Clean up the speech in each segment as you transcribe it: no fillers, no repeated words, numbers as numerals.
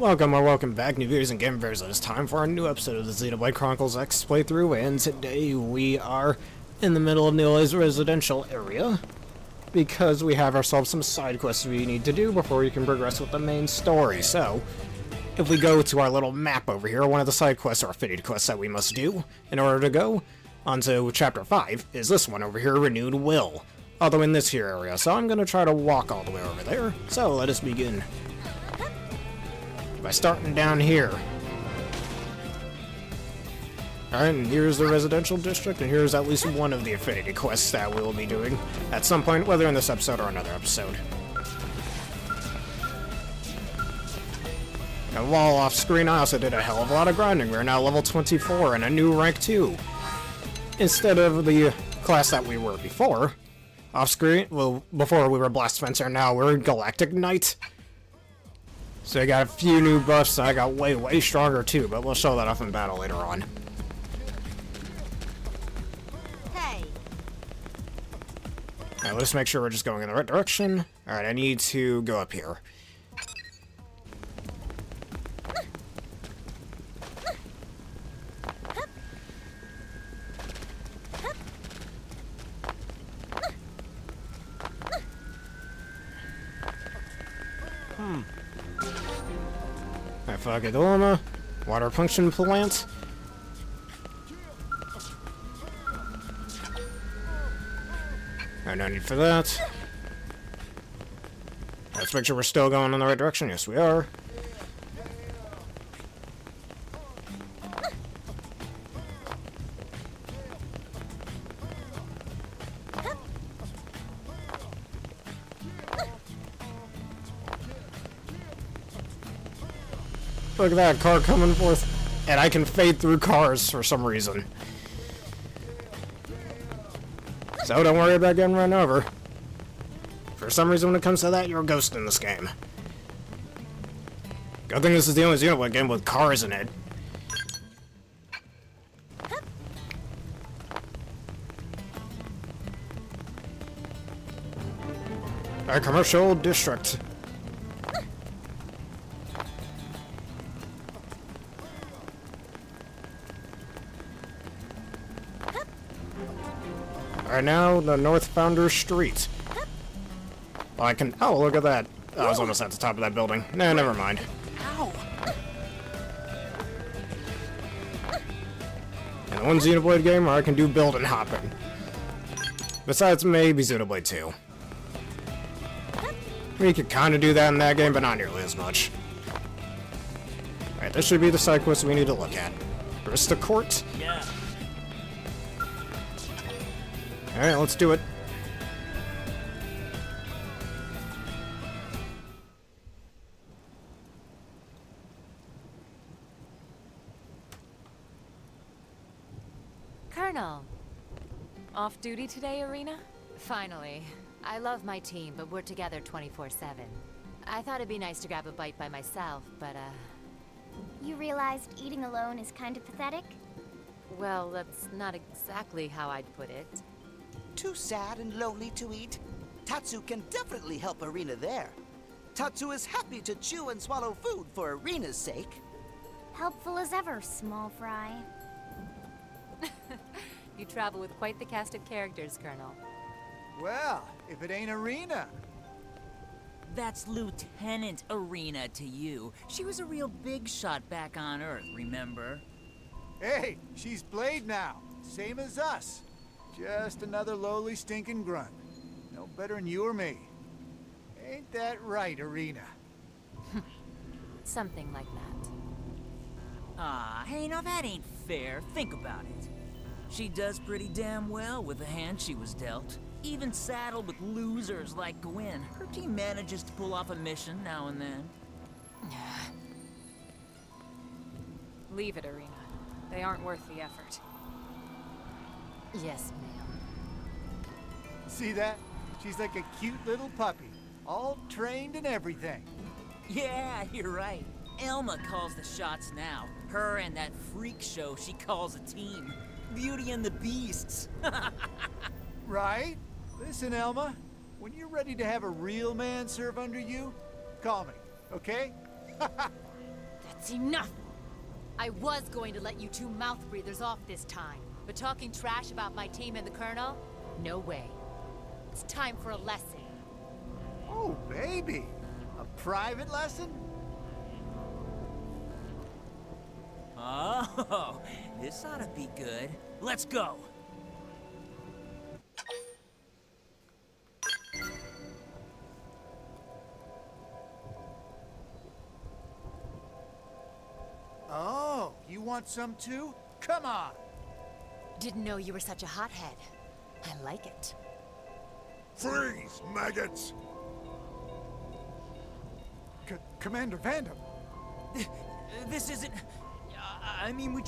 Welcome or welcome back, new viewers and game viewers. It is time for a new episode of the Xenoblade Chronicles X playthrough, and today we are in the middle of Neil's residential area because we have ourselves some side quests we need to do before we can progress with the main story. So, if we go to our little map over here, one of the side quests or Affinity quests that we must do in order to go onto Chapter 5 is this one over here, Renewed Will. Although in this here area, so I'm going to try to walk all the way over there. So, let us begin by starting down here. Alright, and here's the residential district, and here's at least one of the Affinity quests that we will be doing at some point, whether in this episode or another episode. And while off screen, I also did a hell of a lot of grinding. We're now level 24 and a new rank 2. Instead of the class that we were before. Off screen, well, before we were Blast Fencer, now we're Galactic Knight. So I got a few new buffs, and I got way stronger too, but we'll show that off in battle later on. Hey. Now let's make sure we're just going in the right direction. Alright, I need to go up here. Phagedolma, water function plant. No need for that. Let's make sure we're still going in the right direction. Yes, we are. Look at that car coming forth, and I can fade through cars for some reason. So don't worry about getting run over. For some reason, when it comes to that, you're a ghost in this game. Good thing this is the only Xenoblade game with cars in it. Our commercial district. Right now, the North Founder Street. Well, I can. Oh, look at that. I was almost at the top of that building. Nah, never mind. Ow. And one Xenoblade game where I can do building hopping. Besides, maybe Xenoblade 2. We could kind of do that in that game, but not nearly as much. Alright, this should be the side quest we need to look at. Arista Court. Yeah. Alright, let's do it. Colonel. Off duty today, Arena? Finally. I love my team, but we're together 24/7. I thought it'd be nice to grab a bite by myself, but You realized eating alone is kind of pathetic? well, that's not exactly how I'd put it. Too sad and lonely to eat? Tatsu can definitely help Arena there. Tatsu is happy to chew and swallow food for Arena's sake. Helpful as ever, small fry. You travel with quite the cast of characters, Colonel. Well, if it ain't Arena. That's Lieutenant Arena to you. She was a real big shot back on Earth, remember? Hey, she's Blade now, same as us. Just another lowly stinking grunt. No better than you or me. Ain't that right, Arena? Something like that. Ah, hey, now that ain't fair. Think about it. She does pretty damn well with the hand she was dealt. Even saddled with losers like Gwen, her team manages to pull off a mission now and then. Leave it, Arena. They aren't worth the effort. Yes, ma'am. See that? She's like a cute little puppy, all trained and everything. Yeah, you're right. Elma calls the shots now. Her and that freak show she calls a team. Beauty and the Beasts. Right? Listen, Elma, when you're ready to have a real man serve under you, call me, okay? It's enough! I was going to let you two mouth breathers off this time, but talking trash about my team and the Colonel? No way. It's time for a lesson. Oh, baby. A private lesson? Oh, this ought to be good. Let's go. Oh, you want some too? Come on. Didn't know you were such a hothead. I like it. Freeze, maggots! Commander Vandam. This isn't... I mean,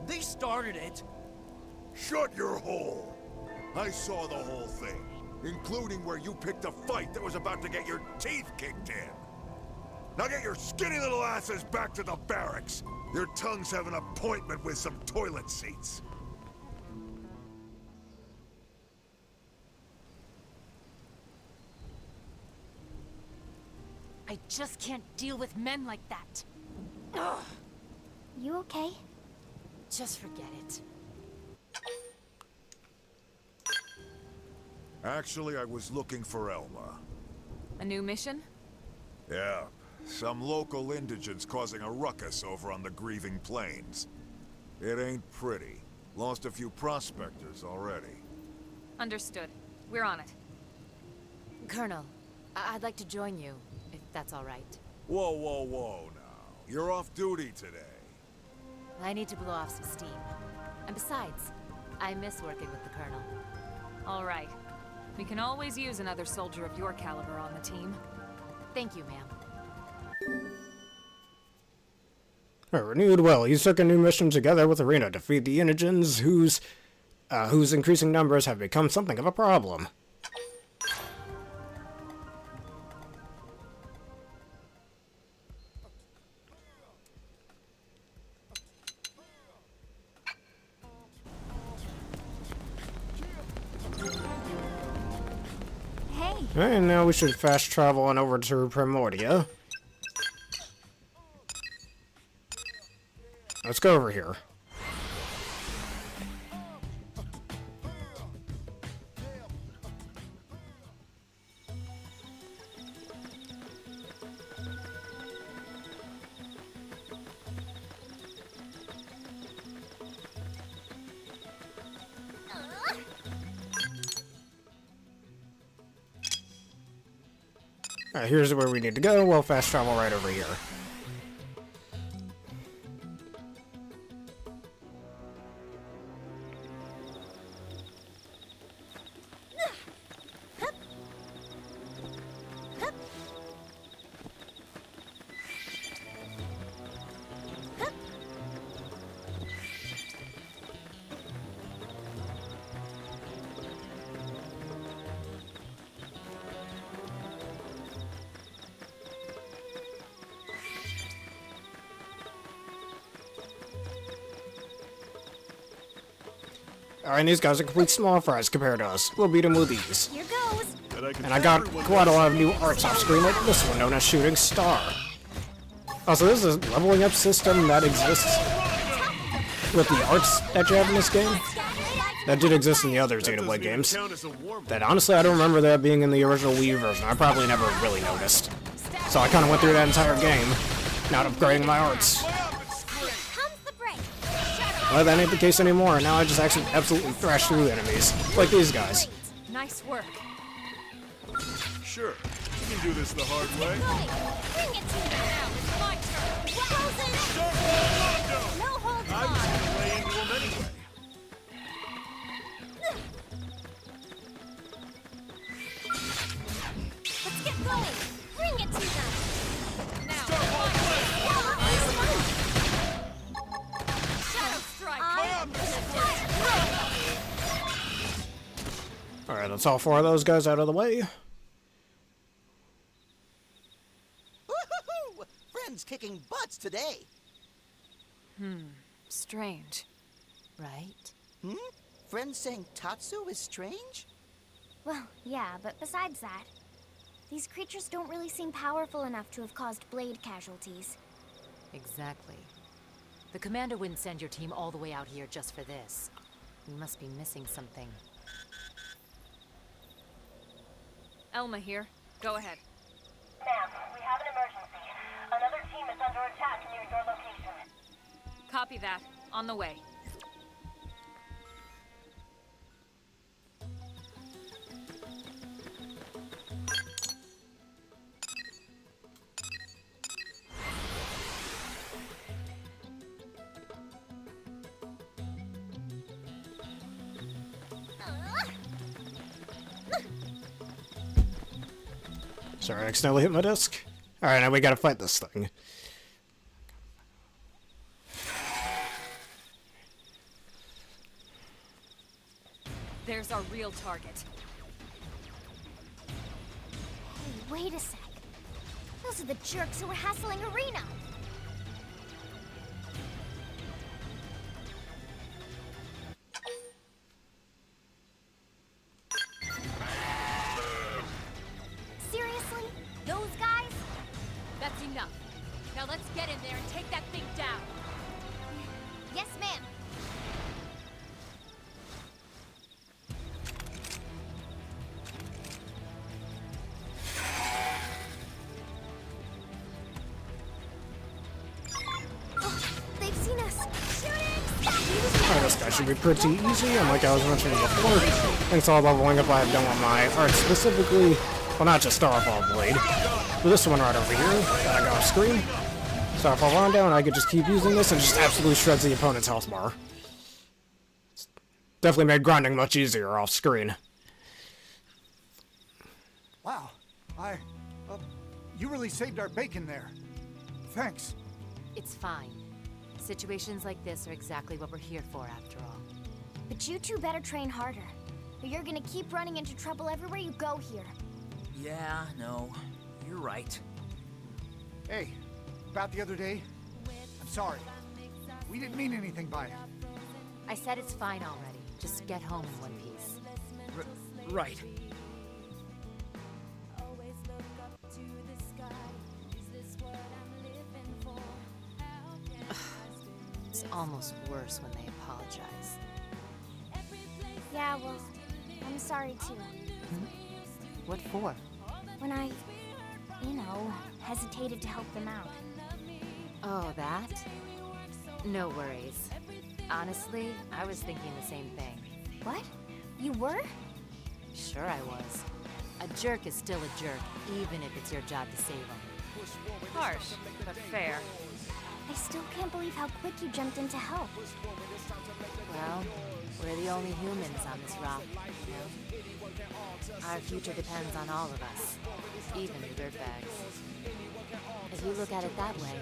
they started it. Shut your hole! I saw the whole thing, including where you picked a fight that was about to get your teeth kicked in. Now get your skinny little asses back to the barracks. Your tongues have an appointment with some toilet seats. I just can't deal with men like that. Ugh. You okay? Just forget it. Actually, I was looking for Elma. A new mission? Yeah, some local indigents causing a ruckus over on the Grieving Plains. It ain't pretty. Lost a few prospectors already. Understood. We're on it. Colonel, I'd like to join you, if that's all right. Whoa, whoa, whoa now. You're off duty today. I need to blow off some steam. And besides, I miss working with the Colonel. All right. We can always use another soldier of your caliber on the team. Thank you, ma'am. A renewed will. You took a new mission together with Arena to feed the indigents whose increasing numbers have become something of a problem. And now we should fast travel on over to Primordia. Let's go over here. Alright, here's where we need to go. We'll fast travel right over here. Alright, these guys are complete small fries compared to us. We'll beat them with these. Here goes. And I got quite a lot of new arts off screen, like this one known as Shooting Star. Also, this is a leveling up system that exists with the arts that you have in this game. That did exist in the other Xenoblade games. That honestly, I don't remember that being in the original Wii version. I probably never really noticed. So I kind of went through that entire game, not upgrading my arts. Well, that ain't the case anymore. Now I just actually absolutely thrash through enemies, like these guys. Nice work. Sure, you can do this the hard way. Bring it to me now. It's my turn. No holds I was barred. gonna lay into him anyway. Let's get going. Bring it to them. Now, Shadow strike. Alright, that's all four of those guys out of the way. Woohoo! Friends kicking butts today. Strange. Right? Friends saying Tatsu is strange? Well, yeah, but besides that, these creatures don't really seem powerful enough to have caused blade casualties. Exactly. The commander wouldn't send your team all the way out here just for this. You must be missing something. Elma here. Go ahead. Ma'am, we have an emergency. Another team is under attack near your location. Copy that. On the way. Sorry, I accidentally hit my desk. Alright, now we gotta fight this thing. There's our real target. Hey, wait a sec. Those are the jerks who were hassling Arena. Seriously? Those guys? That's enough. Now let's get in there and take that thing down. Yes, ma'am. They've seen us. Oh, this guy should be pretty easy, and like I was mentioning before, thanks to all the leveling up I have done with my art specifically, well not just Starfall Blade, but this one right over here, that I got off screen. Starfall Rondo, and I could just keep using this and just absolutely shreds the opponent's health bar. It's definitely made grinding much easier off screen. Wow. You really saved our bacon there. Thanks. It's fine. Situations like this are exactly what we're here for, after all. But you two better train harder, or you're gonna keep running into trouble everywhere you go here. Yeah, no, you're right. Hey, about the other day? I'm sorry. We didn't mean anything by it. I said it's fine already. Just get home in one piece. Right. It's almost worse when they apologize. Yeah, well, I'm sorry too. What for? When I, hesitated to help them out. Oh, that? No worries. Honestly, I was thinking the same thing. What? You were? Sure I was. A jerk is still a jerk, even if it's your job to save him. Harsh, but fair. I still can't believe how quick you jumped in to help. Well, we're the only humans on this rock, you know? Our future depends on all of us, even the dirtbags. If you look at it that way,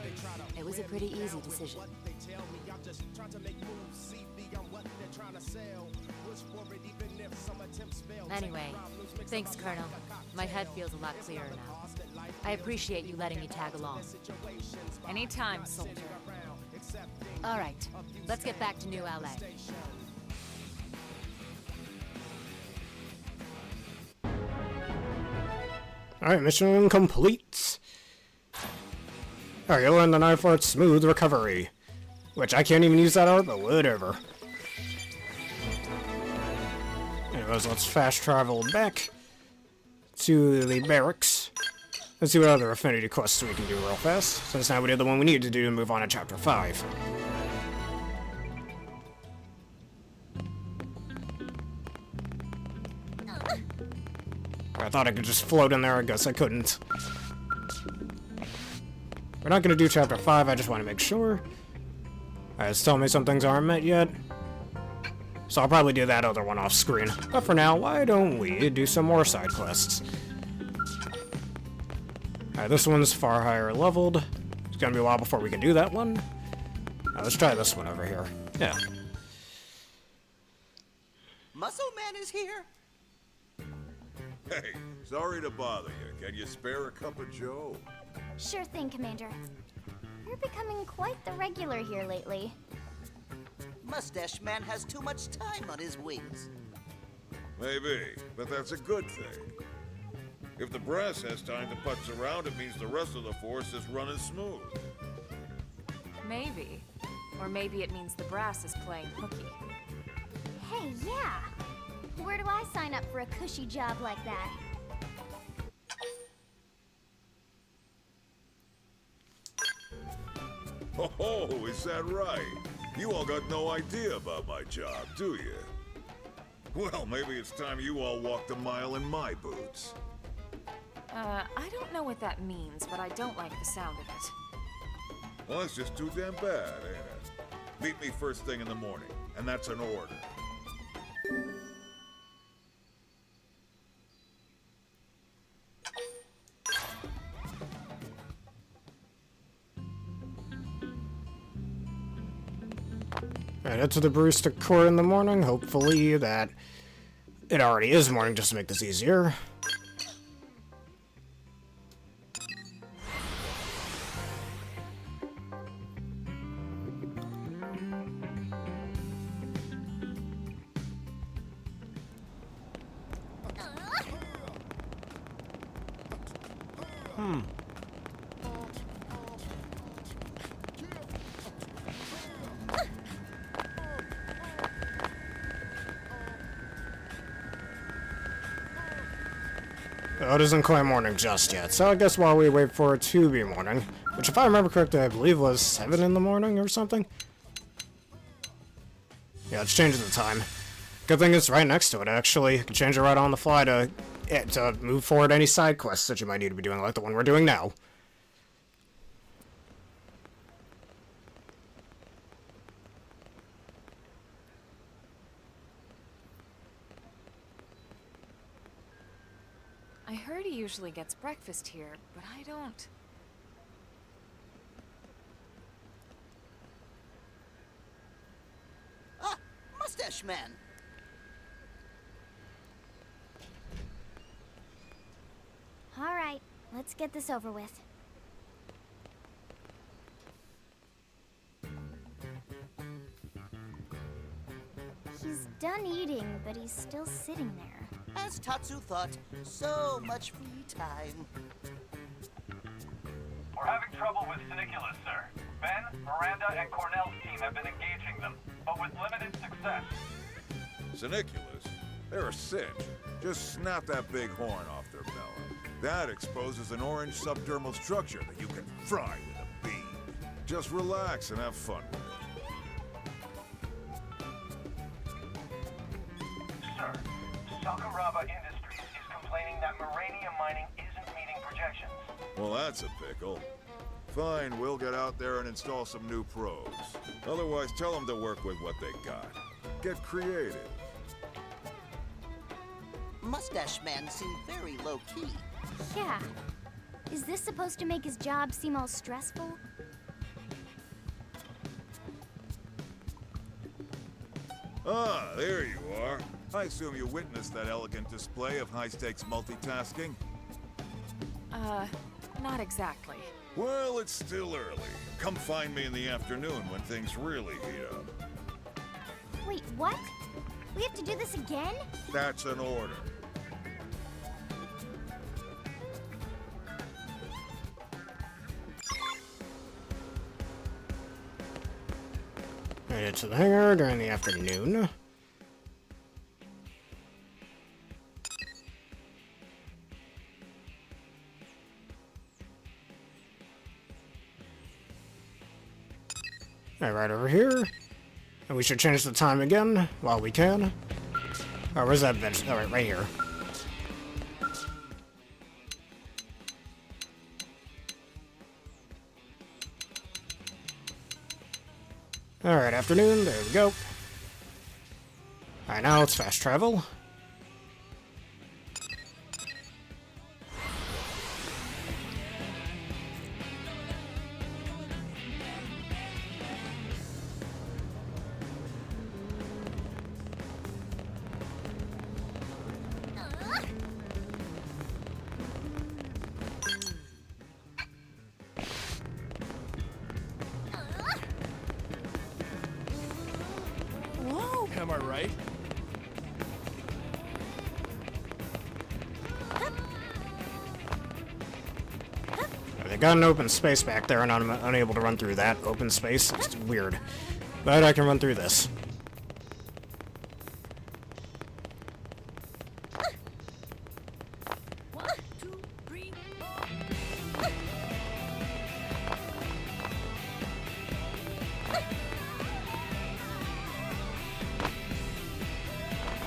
it was a pretty easy decision. Anyway, thanks, Colonel. My head feels a lot clearer now. I appreciate you letting me tag along. Anytime, soldier. All right, let's get back to New LA. Alright, mission complete. Alright, you learn the knife art's smooth recovery. Which I can't even use that art, but whatever. Anyways, let's fast travel back to the barracks. Let's see what other Affinity quests we can do real fast, since now we did the one we needed to do to move on to Chapter 5. I thought I could just float in there, I guess I couldn't. We're not gonna do Chapter 5, I just want to make sure. It's telling me some things aren't met yet. So I'll probably do that other one off screen. But for now, why don't we do some more side quests? Alright, this one's far higher leveled. It's gonna be a while before we can do that one. Let's try this one over here. Yeah. Muscle Man is here? Hey, sorry to bother you. Can you spare a cup of joe? Sure thing, Commander. You're becoming quite the regular here lately. Mustache Man has too much time on his wings. Maybe, but that's a good thing. If the brass has time to putz around, it means the rest of the force is running smooth. Maybe. Or maybe it means the brass is playing hooky. Hey, yeah. Where do I sign up for a cushy job like that? Oh, is that right? You all got no idea about my job, do you? Well, maybe it's time you all walked a mile in my boots. I don't know what that means, but I don't like the sound of it. Well, that's just too damn bad, ain't it? Meet me first thing in the morning, and that's an order. Alright, head to the barista court in the morning. Hopefully that it already is morning, just to make this easier. Oh, it isn't quite morning just yet, so I guess while we wait for it to be morning, which if I remember correctly, I believe was 7 in the morning or something. Yeah, it's changing the time. Good thing it's right next to it, actually. You can change it right on the fly to move forward any side quests that you might need to be doing, like the one we're doing now. I heard he usually gets breakfast here, but I don't. Ah, Mustache Man. All right, let's get this over with. He's done eating, but he's still sitting there. As Tatsu thought, so much free time. We're having trouble with Chronicles, sir. Ben, Miranda, and Cornell's team have been engaging them, but with limited success. Chronicles? They're a cinch. Just snap that big horn off their belly. That exposes an orange subdermal structure that you can fry with a beam. Just relax and have fun with it. Sir, Sakuraba Industries is complaining that Moranium mining isn't meeting projections. Well, that's a pickle. Fine, we'll get out there and install some new probes. Otherwise, tell them to work with what they got. Get creative. Mustache Man seemed very low-key. Yeah. Is this supposed to make his job seem all stressful? Ah, there you are. I assume you witnessed that elegant display of high-stakes multitasking? Not exactly. Well, it's still early. Come find me in the afternoon when things really heat up. Wait, what? We have to do this again? That's an order. Made it to the hangar during the afternoon. Right over here. And we should change the time again while we can. Oh, where's that bench? Alright, right here. Alright, afternoon, there we go. Alright, now let's fast travel. Am I right? I I got an open space back there, and I'm unable to run through that open space. It's weird. But I can run through this.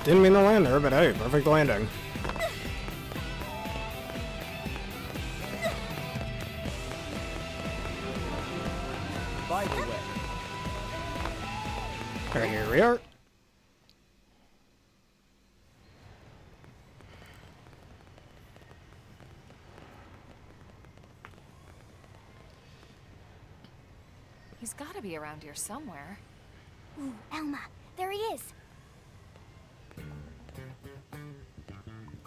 Didn't mean to land there, but hey, perfect landing. By the way. Alright, here we are. He's gotta be around here somewhere. Ooh, Elma, there he is.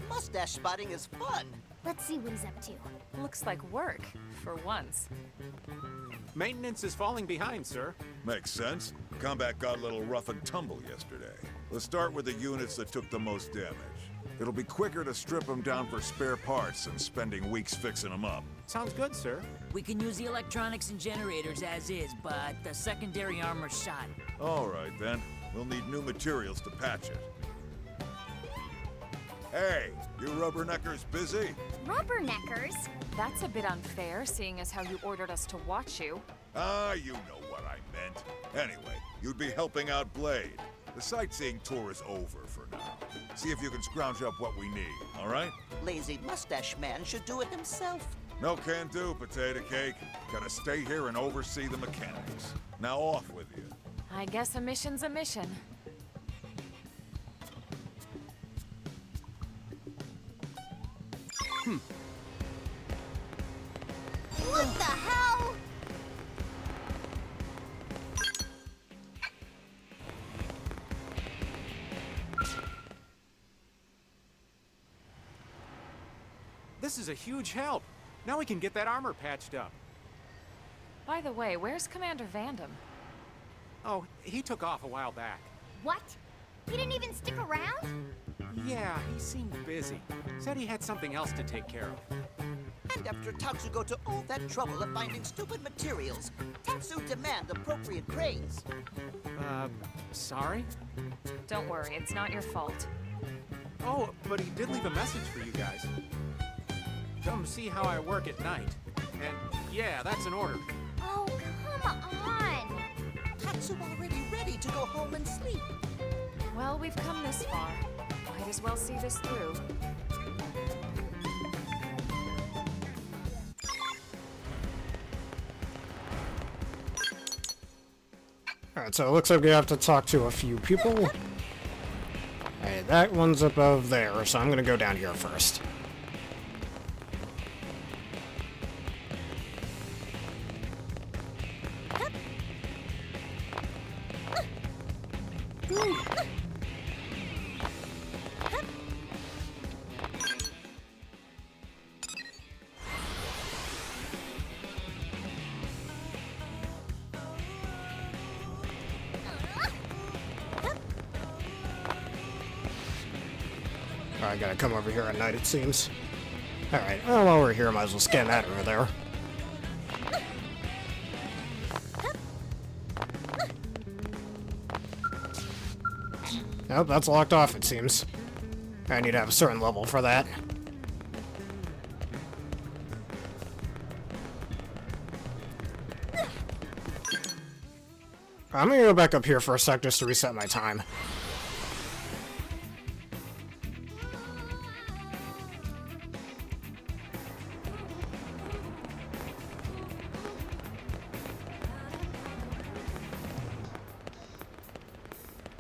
Mustache spotting is fun. Let's see what he's up to. Looks like work, for once. Maintenance is falling behind, sir. Makes sense. Combat got a little rough and tumble yesterday. Let's start with the units that took the most damage. It'll be quicker to strip them down for spare parts than spending weeks fixing them up. Sounds good, sir. We can use the electronics and generators as is, but the secondary armor's shot. All right, then. We'll need new materials to patch it. Hey, you rubberneckers busy? Rubberneckers? That's a bit unfair, seeing as how you ordered us to watch you. Ah, you know what I meant. Anyway, you'd be helping out Blade. The sightseeing tour is over for now. See if you can scrounge up what we need, all right? Lazy mustache man should do it himself. No can do, potato cake. Gotta stay here and oversee the mechanics. Now off with you. I guess a mission's a mission. What the hell? This is a huge help. Now we can get that armor patched up. By the way, where's Commander Vandam? Oh, he took off a while back. What? He didn't even stick around? Yeah, he seemed busy. Said he had something else to take care of. And after Tatsu go to all that trouble of finding stupid materials, Tatsu demand appropriate praise. Sorry? Don't worry, it's not your fault. Oh, but he did leave a message for you guys. Come see how I work at night. And yeah, that's an order. Oh, come on. Tatsu already ready to go home and sleep. Well, we've come this far. Might as well see this through. Alright, so it looks like we have to talk to a few people. Hey, that one's above there, so I'm gonna go down here first. I gotta come over here at night, it seems. Alright, well, while we're here, might as well scan that over there. Nope, that's locked off, it seems. I need to have a certain level for that. I'm gonna go back up here for a sec just to reset my time.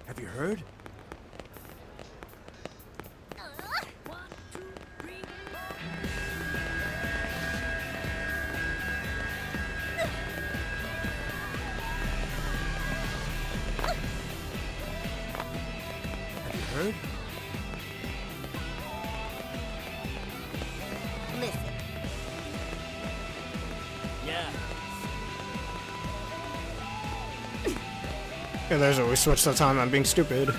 Have you heard? Heard? Listen. Yeah. Yeah, there's where we switched the time. I'm being stupid.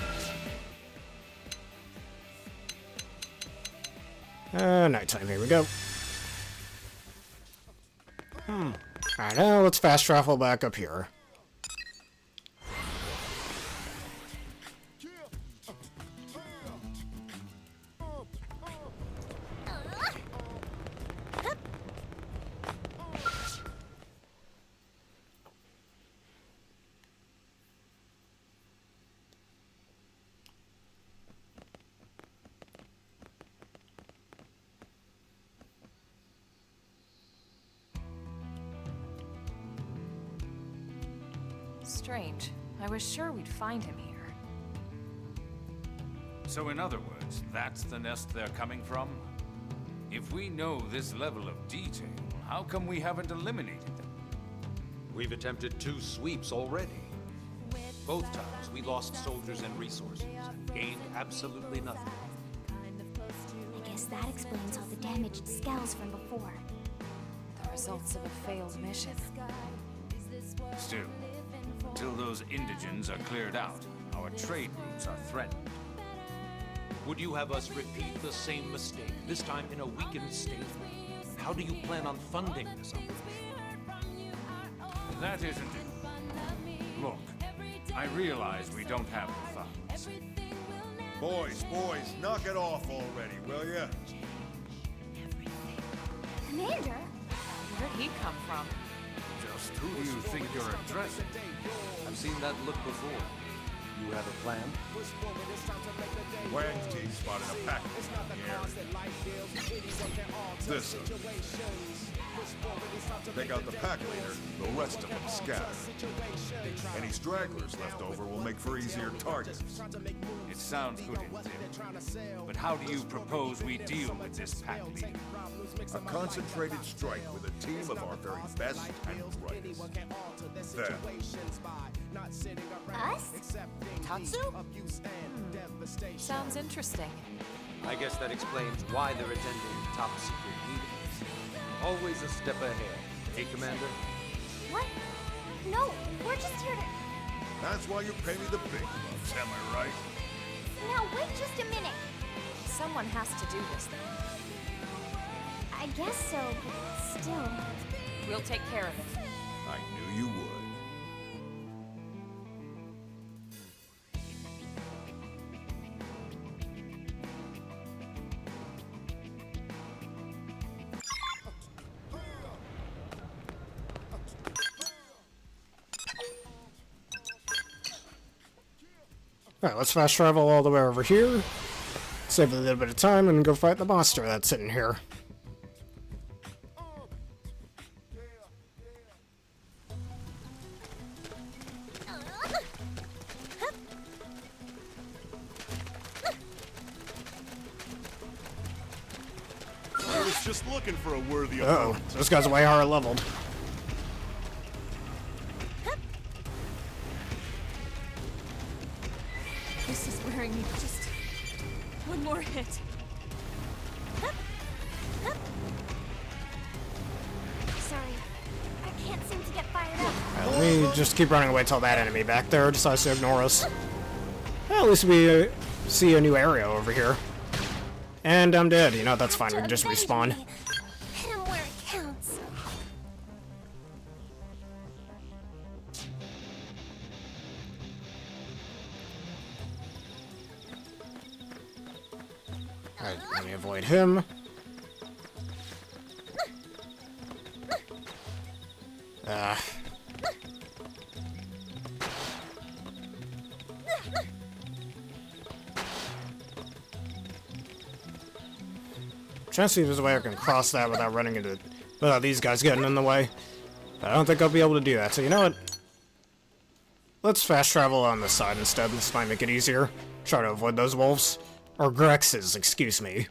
Nighttime. Here we go. Alright, now let's fast travel back up here. Strange. I was sure we'd find him here. So in other words, that's the nest they're coming from? If we know this level of detail, how come we haven't eliminated them? We've attempted 2 sweeps already. Both times we lost soldiers and resources, and gained absolutely nothing. I guess that explains all the damaged skulls from before. The results of a failed mission. Still, until those indigents are cleared out, our trade routes are threatened. Would you have us repeat the same mistake, this time in a weakened state? How do you plan on funding this operation? That isn't it. Look, I realize we don't have the funds. Boys, knock it off already, will ya? Commander? Where'd he come from? Just who do you think you're addressing? I've seen that look before. You have a plan? Wang's team spotted a package in the area. This Take out the pack leader, the rest of them scatter. Any stragglers left over will make for easier targets. It sounds good in theory, but how do you propose we deal with this pack leader? A concentrated strike with a team of our very best and brightest. Then, Us? Tatsu? Sounds interesting. I guess that explains why they're attending top secret meetings. Always a step ahead. Hey, Commander? What? No, we're just here to... that's why you pay me the big bucks, am I right? Now, wait just a minute. Someone has to do this thing. I guess so, but still... We'll take care of it. I knew you would. Alright, let's fast travel all the way over here. Save a little bit of time and go fight the monster that's sitting here. I was just looking for a worthy Uh-oh, opponent. this guy's way higher leveled. This is wearing me just one more hit. Sorry, I can't seem to get fired up. Alright, let me just keep running away till that enemy back there decides to ignore us. Well, at least we see a new area over here. And I'm dead. You know, that's fine. We can just respawn. Hit him where it counts. Alright, let me avoid him. Trying to see if there's a way I can cross that without running into... without these guys getting in the way. But I don't think I'll be able to do that, so you know what? Let's fast travel on this side instead. This might make it easier. Try to avoid those wolves. Or Grexes, excuse me.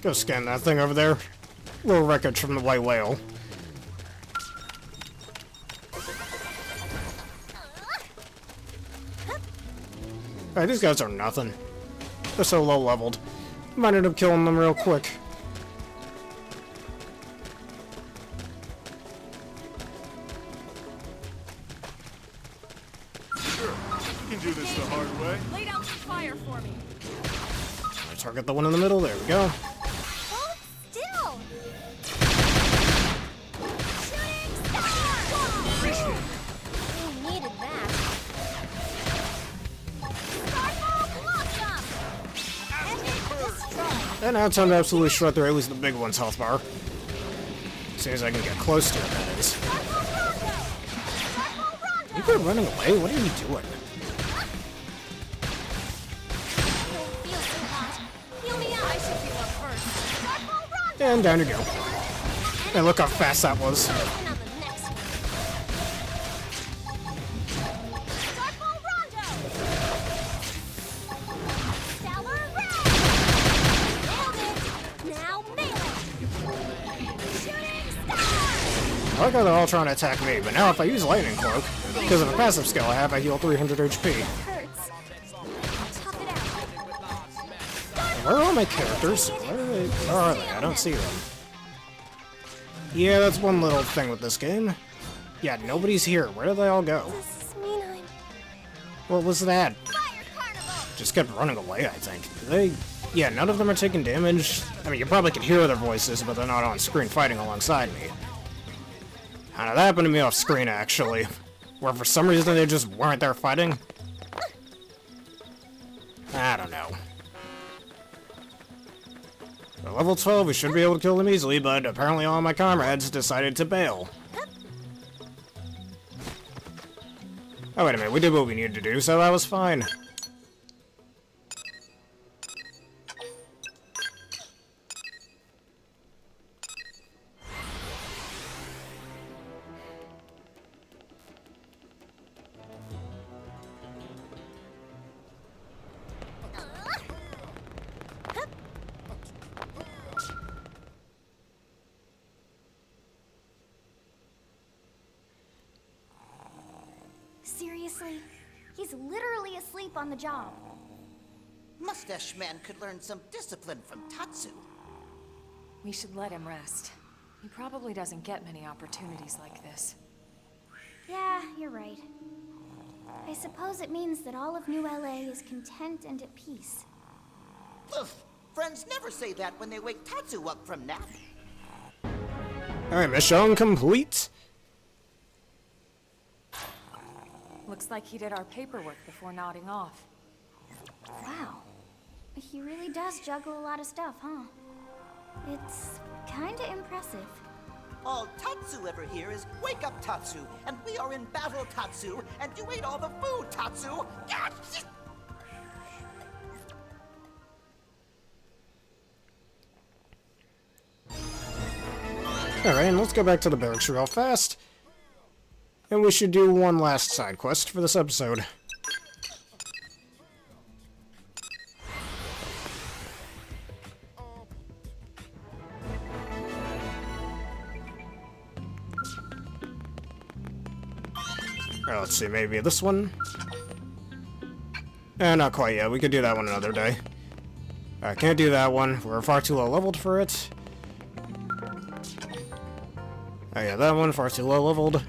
Go scan that thing over there. Little wreckage from the white whale. Alright, these guys are nothing. They're so low leveled. Might end up killing them real quick. Sure, you can do this the hard way. Lay down some fire for me. Target the one in the middle. There we go. Hold still! Shooting star! We needed that. Starfall blossom! Epic destroy! And now it's time to absolutely shred through at least the big one's health bar. As soon as I can get close to it, that is. You quit running away? What are you doing? And down you go. And look how fast that was. I like how they're all trying to attack me, but now if I use Lightning Cloak, because of the passive skill I have, I heal 300 HP. Where are all my characters? Where are they? I don't see them. Yeah, that's one little thing with this game. Yeah, nobody's here. Where did they all go? What was that? Just kept running away, I think. Yeah, none of them are taking damage. I mean, you probably can hear their voices, but they're not on screen fighting alongside me. That happened to me off screen, actually. Where for some reason they just weren't there fighting. I don't know. At level 12, we should be able to kill them easily, but apparently all my comrades decided to bail. Oh, wait a minute, we did what we needed to do, so that was fine. Seriously? He's literally asleep on the job. Mustache Man could learn some discipline from Tatsu. We should let him rest. He probably doesn't get many opportunities like this. Yeah, you're right. I suppose it means that all of New LA is content and at peace. Ugh, friends never say that when they wake Tatsu up from nap. Alright, mission complete. Looks like he did our paperwork before nodding off. Wow. He really does juggle a lot of stuff, huh? It's kinda impressive. All Tatsu ever hear is, "Wake up, Tatsu, and we are in battle, Tatsu, and you ate all the food, Tatsu!" Alright, and let's go back to the barracks real fast. And we should do one last side quest for this episode. Alright, let's see, maybe this one? Not quite yet. We could do that one another day. I can't do that one. We're far too low leveled for it. Oh yeah, that one, far too low leveled.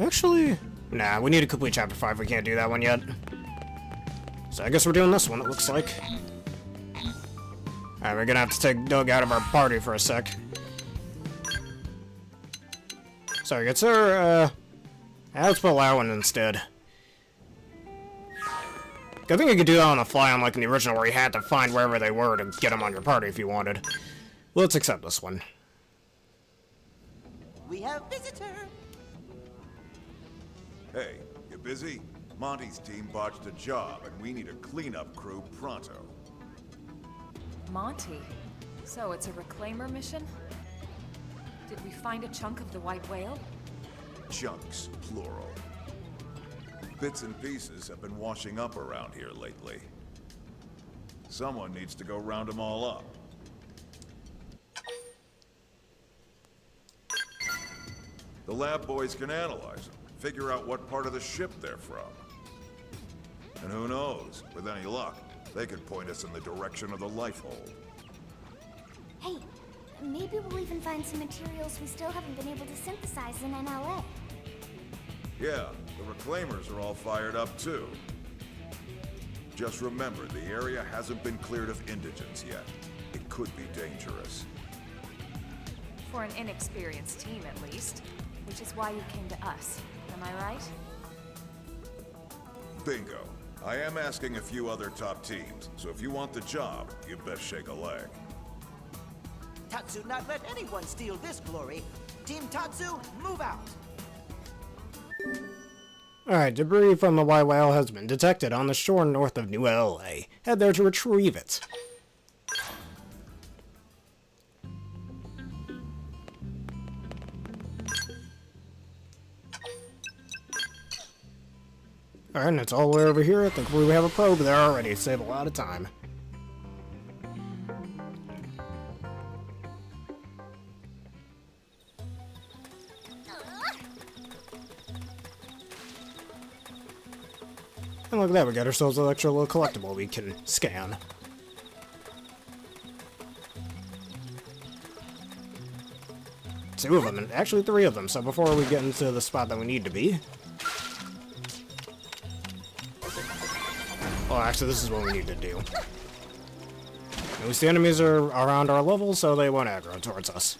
Actually, nah, we need to complete Chapter 5. We can't do that one yet. So I guess we're doing this one, it looks like. Alright, we're gonna have to take Doug out of our party for a sec. Sorry, good sir, let's put Lauwen instead. I think you could do that on the fly, unlike in the original where you had to find wherever they were to get them on your party if you wanted. Let's accept this one. We have visitor. Hey, you busy? Monty's team botched a job, and we need a cleanup crew pronto. Monty? So it's a reclaimer mission? Did we find a chunk of the white whale? Chunks, plural. Bits and pieces have been washing up around here lately. Someone needs to go round them all up. The lab boys can analyze them, figure out what part of the ship they're from. And who knows, with any luck, they could point us in the direction of the life hold. Hey, maybe we'll even find some materials we still haven't been able to synthesize in NLA. Yeah, the reclaimers are all fired up too. Just remember, the area hasn't been cleared of indigents yet. It could be dangerous. For an inexperienced team, at least. Which is why you came to us. Am I right? Bingo. I am asking a few other top teams, so if you want the job, you best shake a leg. Tatsu not let anyone steal this glory. Team Tatsu, move out! Alright, debris from the white whale has been detected on the shore north of New LA. Head there to retrieve it. Alright, and it's all the way over here. I think we have a probe there already. Save a lot of time. And look at that, we got ourselves an extra little collectible we can scan. Two of them, and actually three of them, so before we get into the spot that we need to be... Well, actually, this is what we need to do. At least the enemies are around our level, so they won't aggro towards us.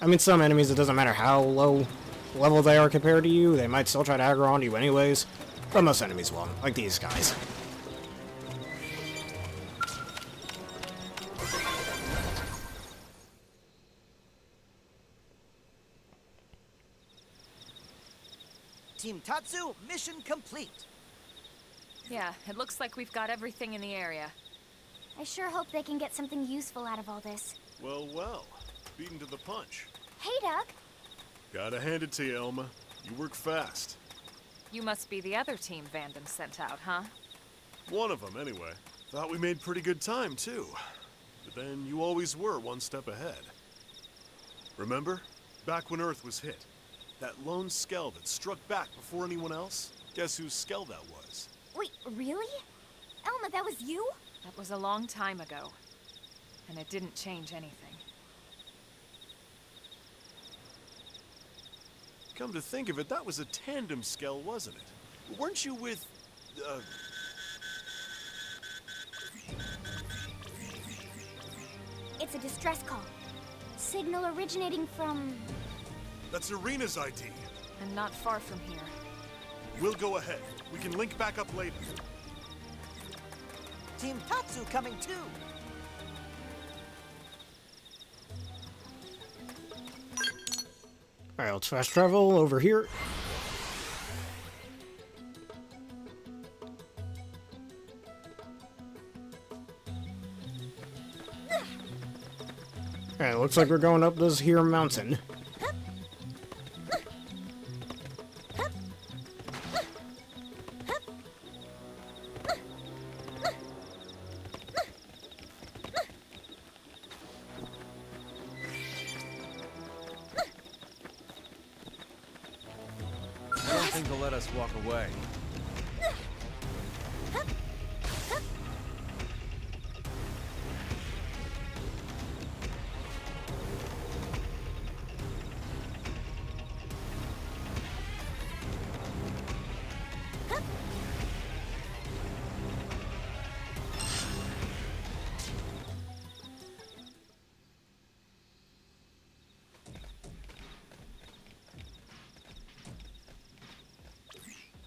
I mean, some enemies, it doesn't matter how low level they are compared to you, they might still try to aggro onto you anyways, but most enemies won't, like these guys. Team Tatsu, mission complete. Yeah, it looks like we've got everything in the area. I sure hope they can get something useful out of all this. Well, well. Beaten to the punch. Hey, Doug. Gotta hand it to you, Elma. You work fast. You must be the other team Vandam sent out, huh? One of them, anyway. Thought we made pretty good time, too. But then you always were one step ahead. Remember? Back when Earth was hit. That lone Skell that struck back before anyone else? Guess whose Skell that was? Wait, really? Elma, that was you? That was a long time ago. And it didn't change anything. Come to think of it, that was a tandem Skell, wasn't it? Weren't you with... It's a distress call. Signal originating from... That's Irina's ID. And not far from here. We'll go ahead. We can link back up later. Team Tatsu coming too. Alright, let's fast travel over here. Alright, looks like we're going up this here mountain. I don't think they'll let us walk away.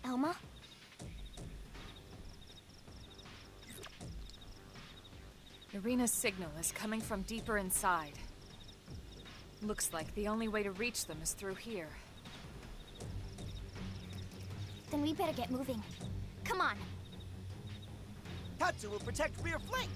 Elma? Irina's signal is coming from deeper inside. Looks like the only way to reach them is through here. Then we better get moving. Come on. Tatsu will protect rear flank.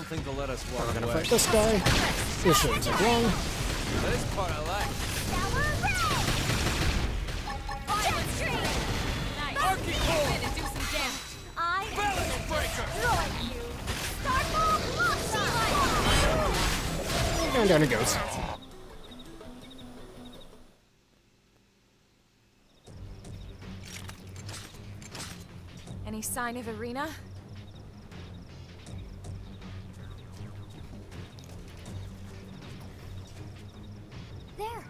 don't think they'll let us walk We're gonna away. fight this guy. This shouldn't take long. This part I like. Jet stream! Nice. Archy Move pull! in and do some damage. I am Balance gonna breaker! destroy you! Starfall Blockshot! And down he goes. Any sign of Irina? There!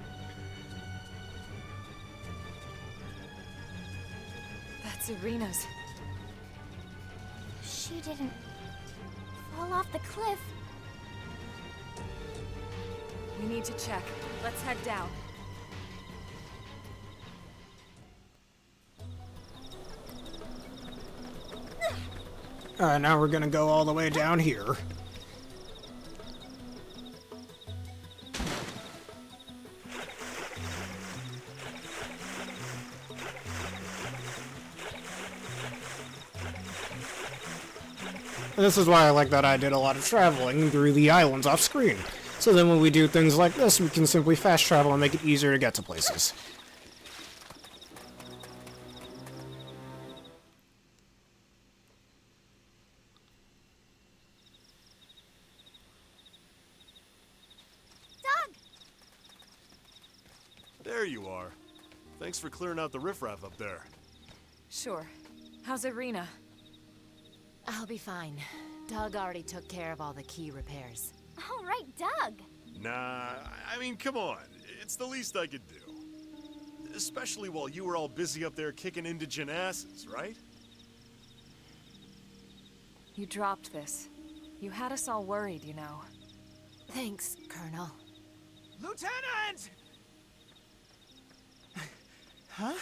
That's Irina's. She didn't fall off the cliff. We need to check. Let's head down. Alright, now we're gonna go all the way down here. And this is why I like that I did a lot of traveling through the islands off screen. So then when we do things like this, we can simply fast travel and make it easier to get to places. Doug! There you are. Thanks for clearing out the riffraff up there. Sure. How's Irina? I'll be fine. Doug already took care of all the key repairs. All right, Doug. Nah, I mean, come on. It's the least I could do. Especially while you were all busy up there kicking indigent asses, right? You dropped this. You had us all worried, you know. Thanks, Colonel. Lieutenant! Huh?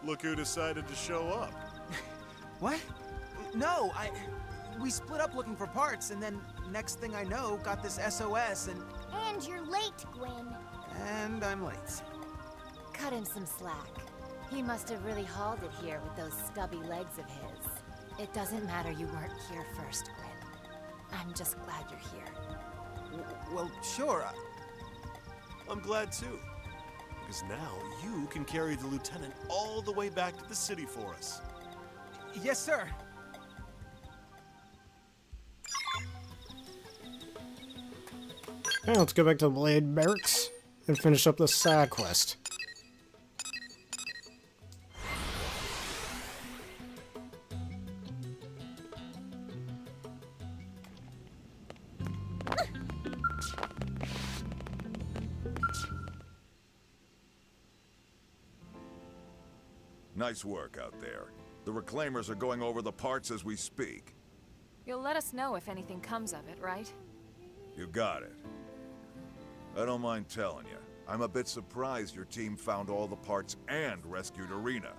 Look who decided to show up. What? No, we split up looking for parts, and then next thing I know, got this SOS, And you're late, Gwyn. and I'm late. Cut him some slack. He must have really hauled it here with those stubby legs of his. It doesn't matter you weren't here first, Gwyn. I'm just glad you're here. Well, sure. I'm glad too. Because now you can carry the lieutenant all the way back to the city for us. Yes, sir. Now let's go back to Blade Barracks and finish up this side quest. Nice work out there. The Reclaimers are going over the parts as we speak. You'll let us know if anything comes of it, right? You got it. I don't mind telling you, I'm a bit surprised your team found all the parts and rescued Irina.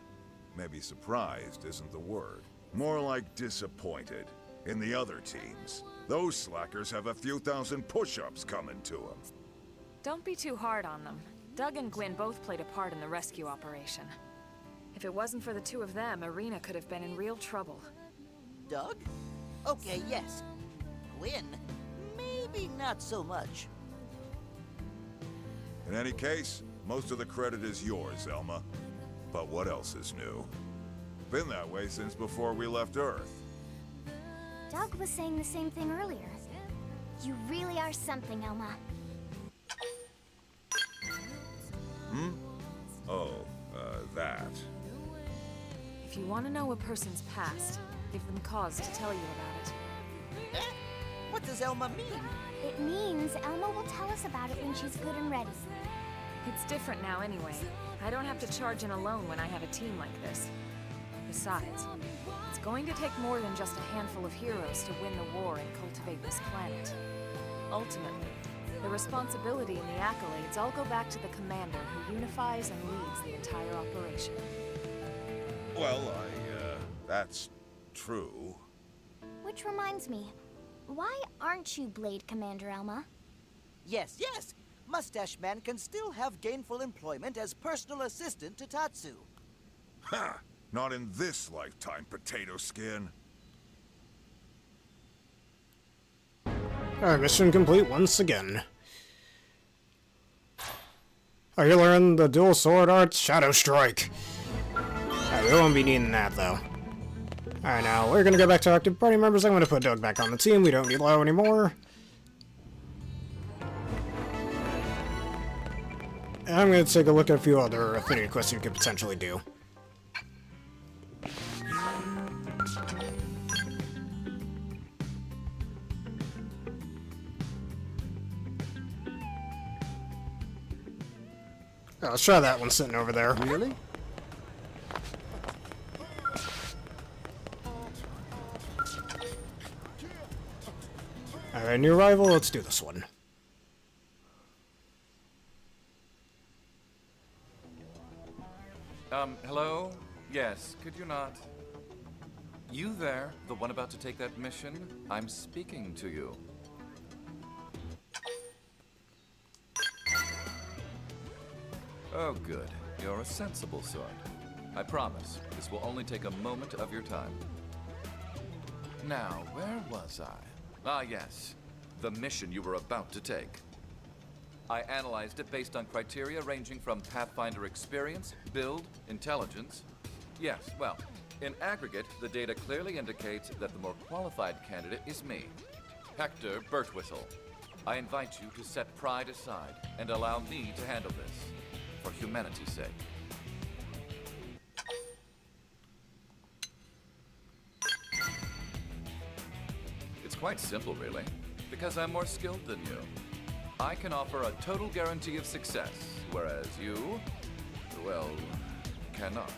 Maybe surprised isn't the word. More like disappointed. In the other teams, those slackers have a few thousand push-ups coming to them. Don't be too hard on them. Doug and Gwyn both played a part in the rescue operation. If it wasn't for the two of them, Irina could have been in real trouble. Doug? Okay, yes. Gwyn? Maybe not so much. In any case, most of the credit is yours, Elma. But what else is new? Been that way since before we left Earth. Doug was saying the same thing earlier. You really are something, Elma. Hmm? Oh, that. If you want to know a person's past, give them cause to tell you about it. Eh? What does Elma mean? It means Elma will tell us about it when she's good and ready. It's different now anyway. I don't have to charge in alone when I have a team like this. Besides, it's going to take more than just a handful of heroes to win the war and cultivate this planet. Ultimately, the responsibility and the accolades all go back to the commander who unifies and leads the entire operation. Well, that's true. Which reminds me, why aren't you Blade Commander, Elma? Yes, yes. Mustache Man can still have gainful employment as personal assistant to Tatsu. Ha! Not in this lifetime, potato skin. Alright, mission complete once again. Oh, you learned the dual sword art Shadow Strike. Alright, we won't be needing that though. Alright, now we're gonna go back to active party members. I'm gonna put Doug back on the team. We don't need Lau anymore. And I'm gonna take a look at a few other Affinity quests you could potentially do. Oh, let's try that one sitting over there. Really? Alright, new arrival, let's do this one. Hello? Yes, could you not? You there, the one about to take that mission? I'm speaking to you. Oh, good. You're a sensible sort. I promise, this will only take a moment of your time. Now, where was I? Ah, yes. The mission you were about to take. I analyzed it based on criteria ranging from Pathfinder experience, build, intelligence. Yes, well, in aggregate, the data clearly indicates that the more qualified candidate is me, Hector Birtwhistle. I invite you to set pride aside and allow me to handle this, for humanity's sake. It's quite simple, really, because I'm more skilled than you. I can offer a total guarantee of success, whereas you, well, cannot.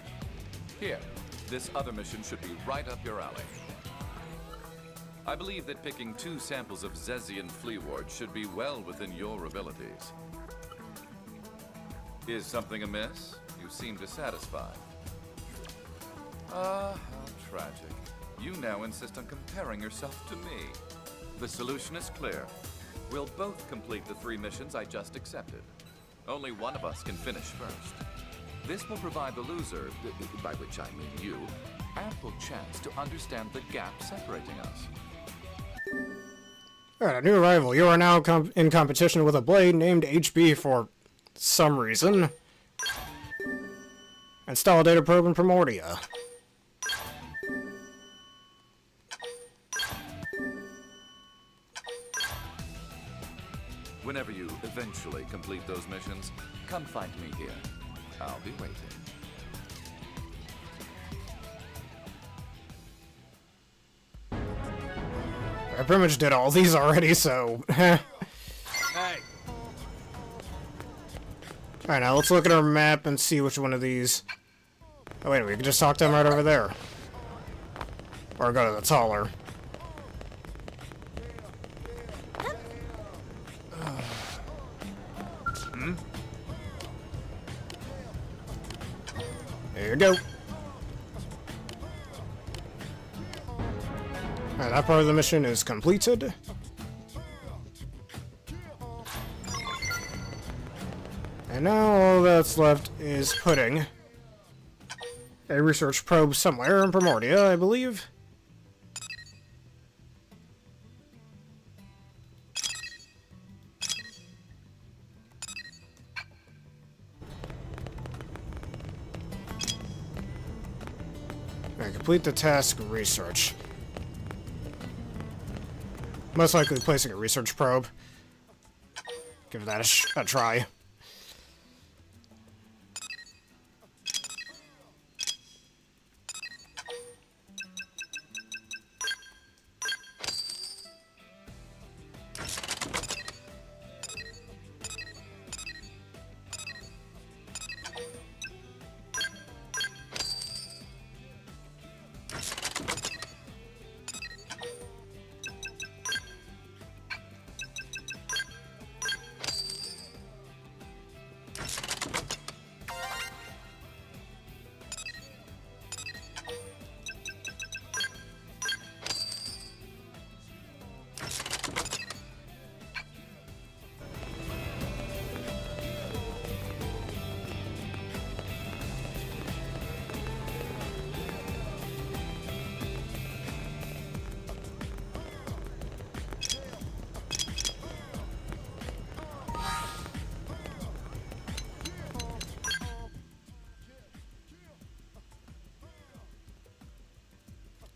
Here, this other mission should be right up your alley. I believe that picking 2 samples of Zezian flea ward should be well within your abilities. Is something amiss? You seem dissatisfied. Ah, how tragic. You now insist on comparing yourself to me. The solution is clear. We'll both complete the 3 missions I just accepted. Only one of us can finish first. This will provide the loser, by which I mean you, ample chance to understand the gap separating us. Alright, a new arrival. You are now in competition with a blade named HB for some reason. Install a data probe in Primordia. Whenever you eventually complete those missions, come find me here. I'll be waiting. I pretty much did all these already, so... Hey. Alright, now let's look at our map and see which one of these... Oh wait, we can just talk to them right over there. Or go to the taller. There you go. Alright, that part of the mission is completed. And now all that's left is putting a research probe somewhere in Primordia, I believe. Alright, complete the task research. Most likely placing a research probe. Give that a try.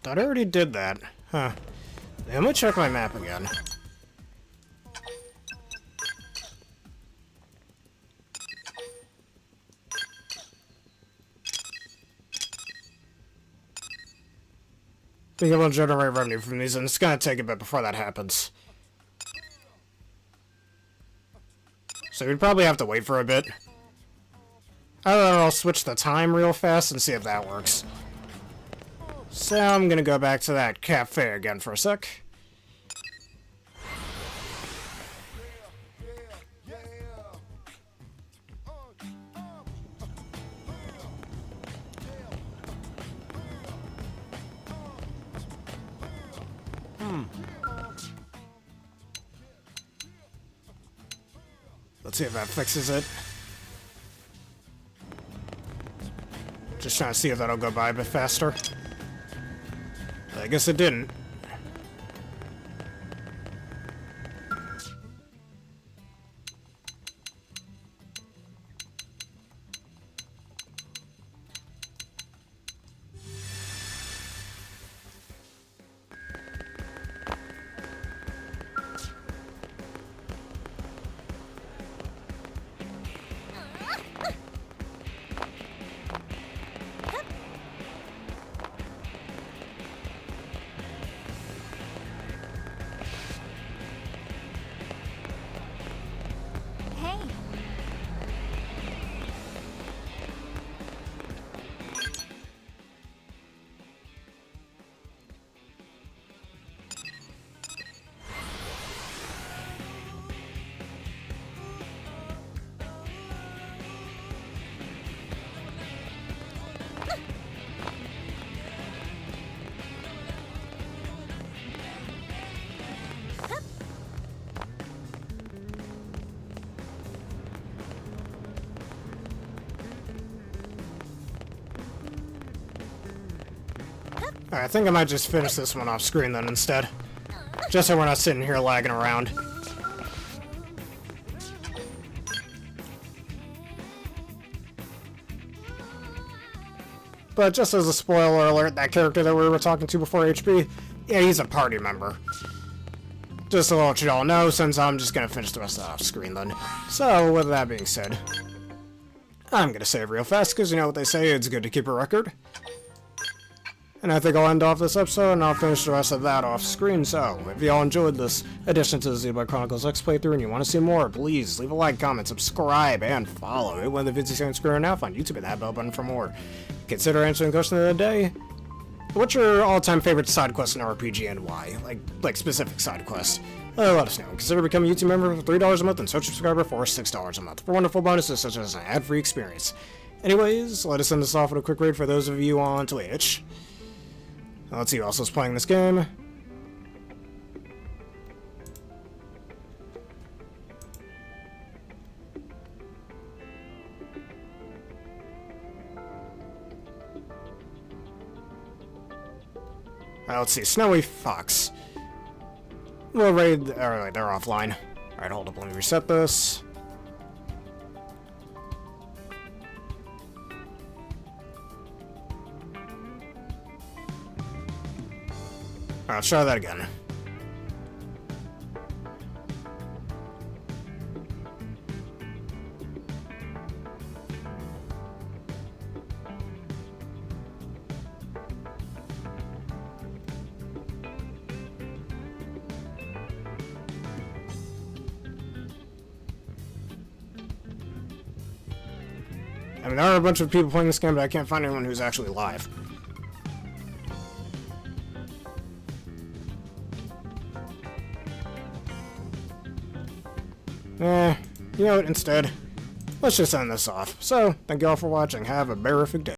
Thought I already did that. Huh. Let me check my map again. Being able to generate revenue from these, and it's gonna take a bit before that happens. So we'd probably have to wait for a bit. I don't know, I'll switch the time real fast and see if that works. So I'm gonna go back to that cafe again for a sec. Let's see if that fixes it. Just trying to see if that'll go by a bit faster. I guess it didn't. Hey. Alright, I think I might just finish this one off screen then instead. Just so we're not sitting here lagging around. But just as a spoiler alert, that character that we were talking to before HP, yeah, he's a party member. Just to let you all know, since I'm just gonna finish the rest of that off screen then. So, with that being said, I'm gonna save real fast, because you know what they say, it's good to keep a record. And I think I'll end off this episode, and I'll finish the rest of that off screen. So, if y'all enjoyed this addition to the Xenoblade Chronicles X playthrough and you want to see more, please leave a like, comment, subscribe, and follow. Hit one of the videos on screen now on YouTube and that bell button for more. Consider answering the question of the day. What's your all-time favorite side quest in RPG and why? Like specific side quests. Let us know. Consider becoming a YouTube member for $3 a month and Social Subscriber for $6 a month for wonderful bonuses such as an ad-free experience. Anyways, let us end this off with a quick raid for those of you on Twitch. Let's see who else is playing this game. Let's see, Snowy Fox. We'll raid. Alright, they're offline. Alright, hold up, let me reset this. Alright, let's try that again. I mean, there are a bunch of people playing this game, but I can't find anyone who's actually live. You know what, instead, let's just end this off. So, thank you all for watching. Have a berrific day.